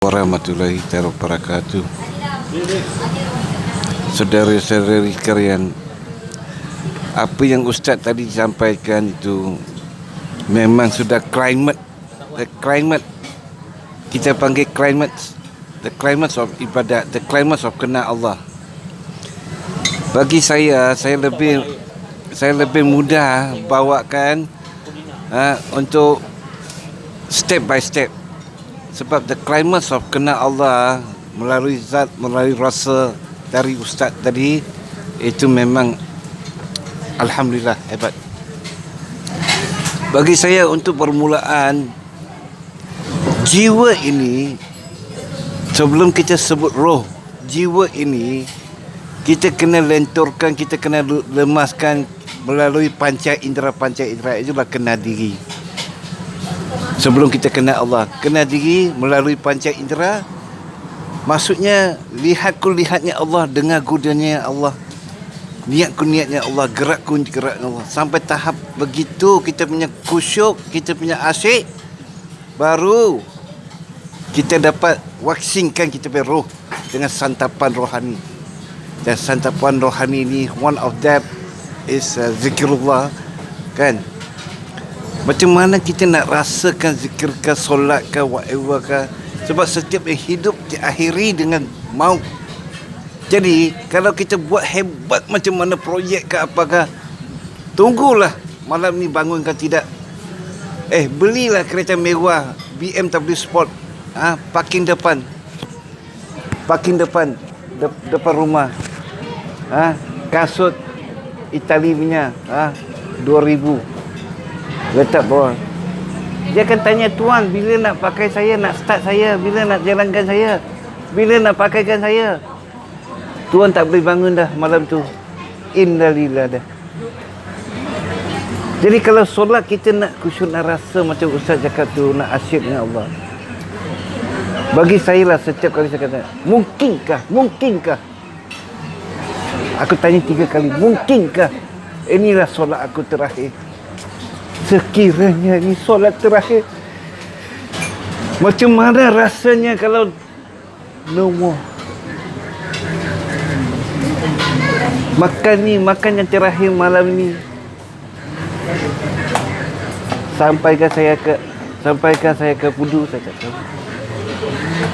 Warahmatullahi wabarakatuh. Saudara-saudari sekalian, apa yang Ustaz tadi sampaikan itu memang sudah climate. The climate, kita panggil climate, the climate of ibadat, the climate of kenal Allah. Bagi saya lebih mudah bawakan untuk step by step. Sebab the climax of kenal Allah melalui zat, melalui rasa dari Ustaz tadi, itu memang Alhamdulillah hebat. Bagi saya untuk permulaan, jiwa ini, sebelum kita sebut roh, jiwa ini kita kena lenturkan, kita kena lemaskan melalui panca indera. Itulah kenal diri. Sebelum kita kenal Allah, kenal diri melalui panca indera. Maksudnya lihatnya Allah, dengarku dengarnya Allah, niatku niatnya Allah, gerakku geraknya Allah. Sampai tahap begitu kita punya khusyuk, kita punya asyik, baru kita dapat waksinkan kita punya roh dengan santapan rohani. Dan santapan rohani ini, one of that is zikrullah, kan? Macam mana kita nak rasakan zikir ke, solat ke, whatever ke. Sebab setiap yang hidup diakhiri dengan maut. Jadi kalau kita buat hebat macam mana projek ke apakah, tunggulah malam ni bangun ke tidak. Belilah kereta mewah BMW Sport, parking depan depan rumah, kasut Itali punya, 2,000 letak bawah. Dia akan tanya, tuan, bila nak pakai saya, nak start saya, bila nak jalankan saya, bila nak pakaikan saya. Tuan tak boleh bangun dah malam tu. Innalillah dah. Jadi kalau solat kita nak khusyuk, nak rasa macam Ustaz cakap tu, nak asyik dengan Allah. Bagi saya lah, setiap kali saya kata, mungkinkah? Aku tanya 3 kali, mungkinkah inilah solat aku terakhir? Sekiranya ini solat terakhir, macam mana rasanya kalau no more? Makan yang terakhir malam ni. Sampaikan saya ke Pudu, saya cakap.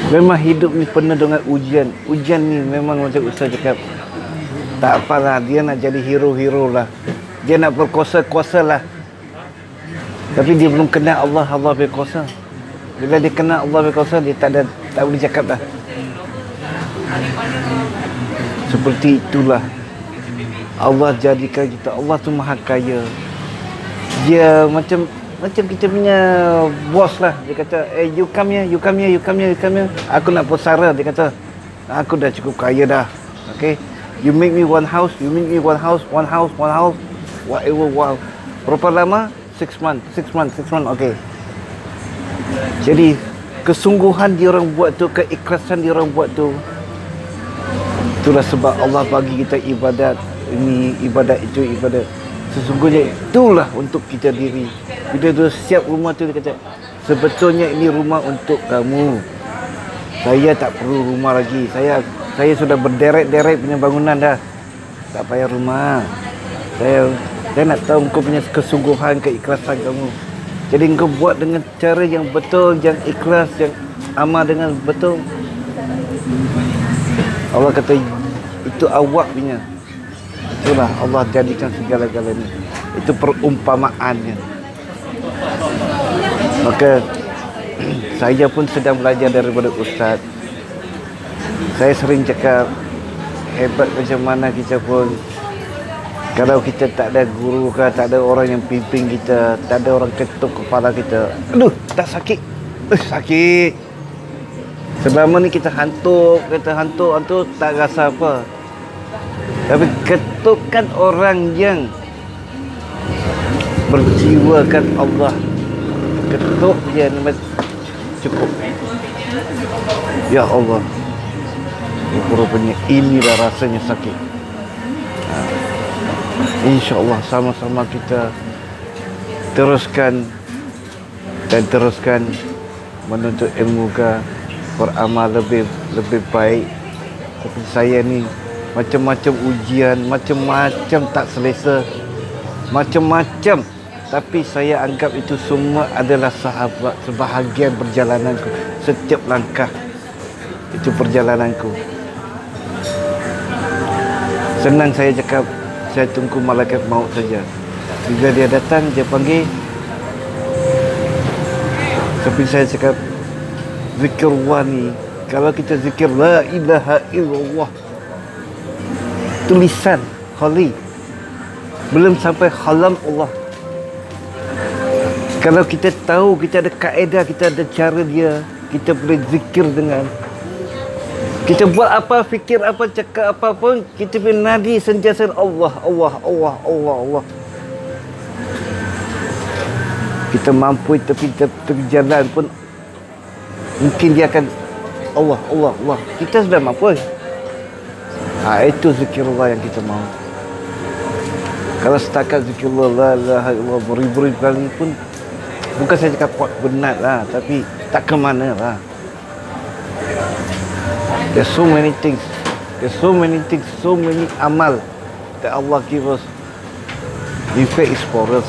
Memang hidup ni penuh dengan ujian. Ujian ni memang macam Ustaz cakap, tak apalah, dia nak jadi hero lah. Dia nak berkuasa lah. Tapi dia belum kenal Allah berkuasa. Bila dia kenal Allah berkuasa, dia tak boleh cakap dah. Seperti itulah Allah jadikan kita. Allah tu maha kaya. Dia macam kita punya bos lah. Dia kata, you come here. Aku nak bersara. Dia kata, aku dah cukup kaya dah. Okay, you make me one house. Whatever, wow. Berapa lama? 6 months. Okay. Jadi kesungguhan dia orang buat tu, keikhlasan dia orang buat tu, itulah sebab Allah bagi kita ibadat ini, ibadat itu, ibadat. Sesungguhnya itulah untuk kita diri. Bila dia siap rumah tu, dia kata, sebetulnya ini rumah untuk kamu. Saya tak perlu rumah lagi. Saya sudah berderet-deret punya bangunan dah. Tak payah rumah. Saya nak tahu kau punya kesungguhan, keikhlasan kamu. Jadi kau buat dengan cara yang betul, yang ikhlas, yang amal dengan betul. Allah kata, itu awak punya. Itulah Allah jadikan segala-galanya. Itu perumpamaannya. Maka saya pun sedang belajar daripada Ustaz. Saya sering cakap, hebat macam mana kita pun, kalau kita tak ada guru ke, tak ada orang yang pimpin kita, tak ada orang ketuk kepala kita, aduh, tak sakit. Sakit. Selama ni kita hantuk, tak rasa apa. Tapi ketukkan orang yang berjiwakan Allah, ketuk dia, cukup. Ya Allah, rupanya inilah rasanya sakit. InsyaAllah sama-sama kita teruskan menuntut ilmu ke, beramal lebih baik. Tapi saya ni macam-macam ujian, macam-macam tak selesa, macam-macam. Tapi saya anggap itu semua adalah sahabat, sebahagian perjalananku. Setiap langkah itu perjalananku. Senang saya cakap, saya tunggu malaikat maut saja. Bila dia datang, dia panggil. Tapi saya cakap, zikirullah ni, kalau kita zikir la ilaha illallah, tulisan khali, belum sampai halam Allah. Kalau kita tahu, kita ada kaedah, kita ada cara dia, kita boleh zikir dengan, kita buat apa, fikir apa, cakap apa pun, kita boleh nadi sentiasa Allah, Allah, Allah, Allah, Allah. Kita mampu tepi jalan pun, mungkin dia akan Allah, Allah, Allah. Kita sudah mampu. Itu zikirullah yang kita mahu. Kalau setakat zikirullah la ilaha illallah beribu-ribu kali pun, bukan saya cakap kuat benar lah, tapi tak ke mana lah. There's so many things, so many amal that Allah give us. In fact, is for us.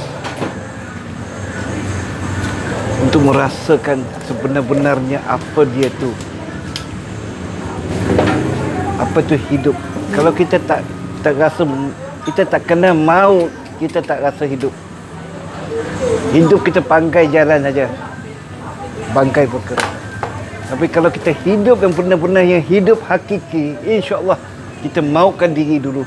Untuk merasakan sebenar-benarnya apa dia tu. Apa tu hidup. Kalau kita tak rasa, kita tak kena maut, kita tak rasa hidup. Hidup kita pangkai jalan saja, bangkai bergerak. Tapi kalau kita hidup yang benar-benar, yang hidup hakiki, insya-Allah kita mautkan diri dulu.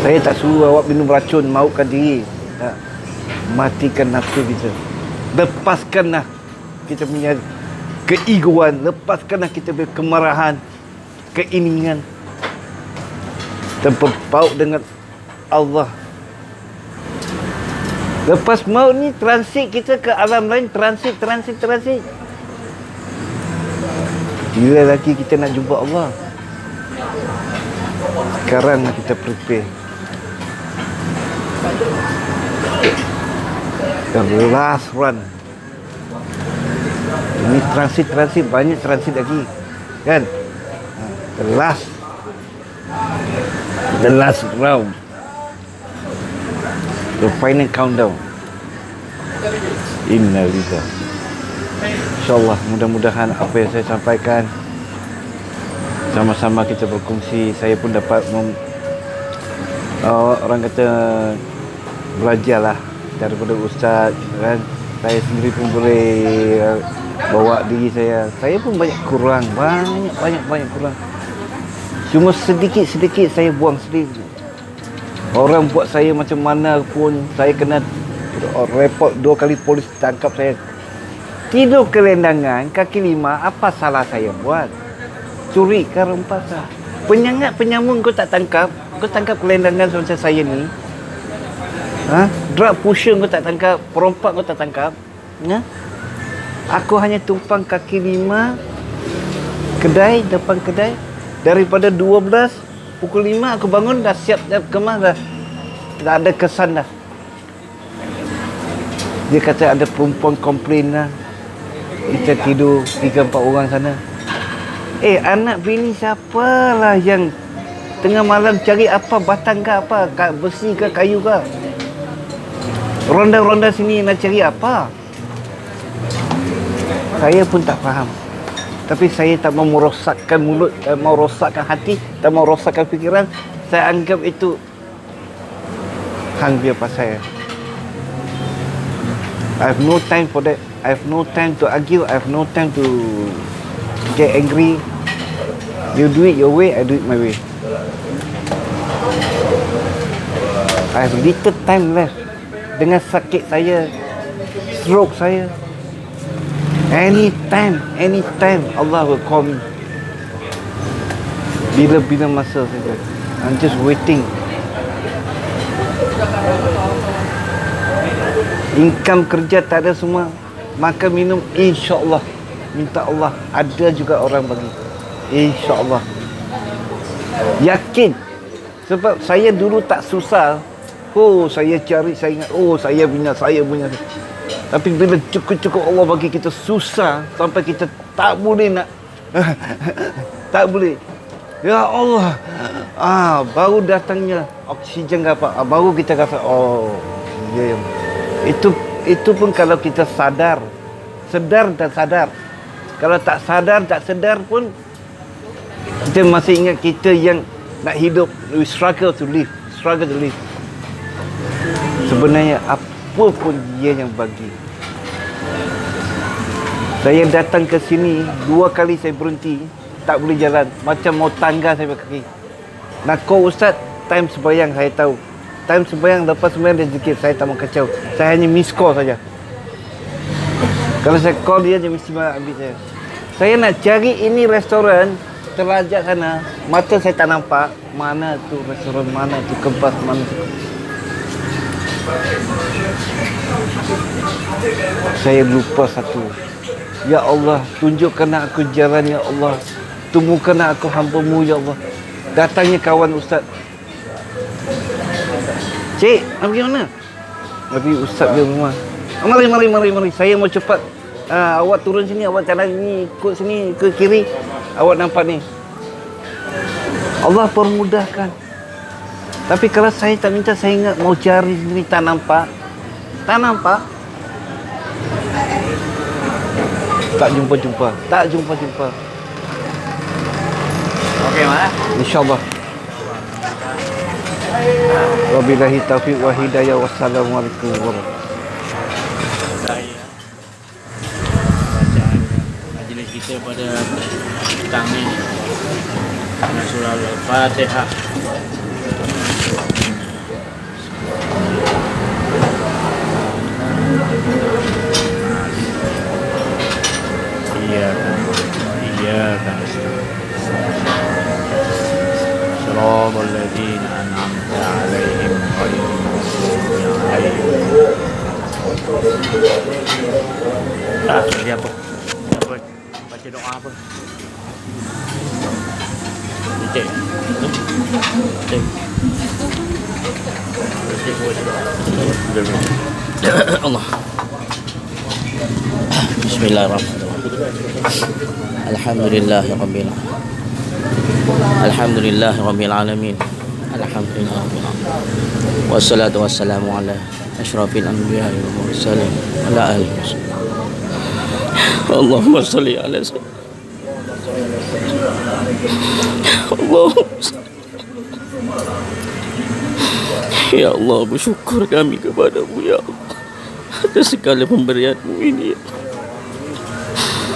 Saya tak suruh awak minum racun, mautkan diri. Tak. Matikan nafsu kita. Lepaskanlah kita punya keegoan, lepaskanlah kita punya kemarahan, keinginan. Dan berpaut dengan Allah. Lepas maut ni transit kita ke alam lain, transit. Bila lagi kita nak jumpa Allah? Sekarang kita prepare. The last run. Ini transit, banyak transit lagi. Kan? The last round. The final countdown. Innalillahi. InsyaAllah, mudah-mudahan apa yang saya sampaikan, sama-sama kita berkongsi. Saya pun dapat orang kata belajarlah daripada ustaz, kan. Saya sendiri pun boleh bawa diri saya. Saya pun banyak kurang, banyak kurang. Cuma sedikit saya buang sendiri. Orang buat saya macam mana pun, saya kena report 2 kali, polis tangkap saya. Tidur kelendangan, kaki 5, apa salah saya buat? Curi ke rampasan. Penyangat penyamun kau tak tangkap, kau tangkap kelendangan macam saya ni. Drug pusher kau tak tangkap, perompak kau tak tangkap. Aku hanya tumpang kaki 5 kedai, depan kedai. Daripada 12 pukul 5 aku bangun dah siap, dah kemas dah. Tak ada kesan dah. Dia kata ada perempuan komplain lah. Kita tidur 3-4 orang sana. Anak bini siapalah yang tengah malam cari apa, batang ke apa, besi ke kayu ke? Ronda-ronda sini nak cari apa? Saya pun tak faham. Tapi saya tak mau merosakkan mulut, tak mau rosakkan hati, tak mau rosakkan fikiran. Saya anggap itu hang biar pasal. I have no time for that. I have no time to argue. I have no time to get angry. You do it your way, I do it my way. I have little time left. Dengan sakit saya, stroke saya, anytime Allah will call me. Bila masa saja. I'm just waiting. Income kerja tak ada semua. Makan minum insya-Allah. Minta Allah, ada juga orang bagi. InsyaAllah. Yakin. Sebab saya dulu tak susah. Saya cari, saya ingat, saya punya. Tapi bila cukup-cukup Allah bagi kita susah sampai kita tak boleh nak tak boleh. Ya Allah. Baru datangnya oksigen ke apa. Baru kita rasa ya. Itu pun kalau kita sedar dan sadar. Kalau tak sadar, tak sedar pun kita masih ingat kita yang nak hidup, we struggle to live. Sebenarnya apa pun dia yang bagi. Saya datang ke sini 2 kali saya berhenti, tak boleh jalan, macam mau tangga saya pakai kaki. Nak call ustaz, time sembahyang saya tahu. Time sembahyang, lepas sembahyang dia zikir, saya tak mau kacau. Saya hanya miss call saja. Kalau saya call dia mesti ambil saya. Saya nak cari ini restoran, terlajak sana, mata saya tak nampak mana tu restoran, mana tu kebas, mana tu. Saya lupa satu. Ya Allah, tunjukkan aku jalan, ya Allah. Temukan aku hamba-Mu, ya Allah. Datangnya kawan ustaz. Cik, nak pergi mana? Tapi ustaz dia rumah. Mari. Saya mau cepat. Awak turun sini, awak jalan ni, ikut sini ke kiri. Awak nampak ni. Allah permudahkan. Tapi kalau saya tak minta, saya ingat mau cari sendiri, tak nampak. Tak jumpa. Okey, mana? InsyaAllah. Wabillahi taufiq wa hidayah. Wassalamualaikum warahmatullahi. Saya bacaan majlis kita pada petang ni surah Al-Fatihah. إياك نستعين صراط الذين أنعمت عليهم غير المغضوب عليهم. Dia apa? Baca doa apa? Cek. Allah. Bismillahirrahmanirrahim. Alhamdulillahirabbil alamin. Wassalatu wassalamu ala asyrafil anbiya wal mursalin ala alihi. Allahumma shalli ala sayyidina. Ya Allah, bersyukur kami kepada-Mu ya Allah atas segala pemberian-Mu ini ya.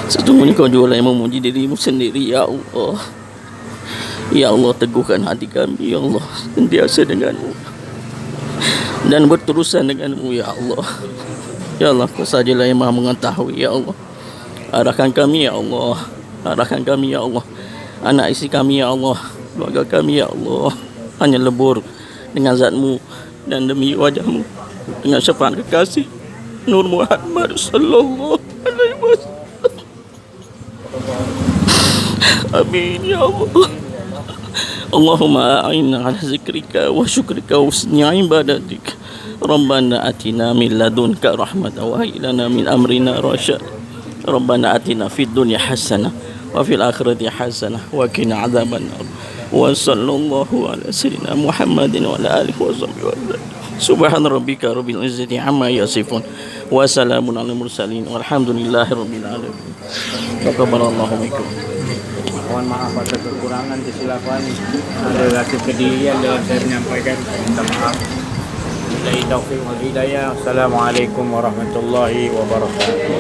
Sesungguhnya Kau jualah yang memuji diri-Mu sendiri ya Allah. Ya Allah, teguhkan hati kami ya Allah, sentiasa dengan-Mu dan berterusan dengan-Mu ya Allah. Ya Allah, Kau sajalah yang maha mengetahui ya Allah. Arahkan kami ya Allah, anak isteri kami ya Allah, keluarga kami ya Allah, hanya lebur dengan zat-Mu dan demi wajah-Mu, dengan syafaat kekasih Nur Muhammad sallallahu alaihi wasallam. Amin ya Allah. Allahumma a'inna ala zikrika wa syukrika wa husni ibadatik. Rabbana atina min ladunka rahmatan wa hayyi lana min amrina rasyad. Rabbana atina fid dunya hasanah wa fil akhirati hasanah wa qina adzabannar. Wa sallallahu ala sayyidina Muhammadin wa ala alihi wa sahbihi. Subhana rabbika rabbil izzati amma yasifun wa salamun alal mursalin walhamdulillahi rabbil alamin. Taqabbalallahu minkum. Mohon maaf atas kekurangan, kesilapan, ada kedirian dalam saya menyampaikan. Minta maaf. Billahi taufiq wal hidayah. Assalamualaikum warahmatullahi wabarakatuh.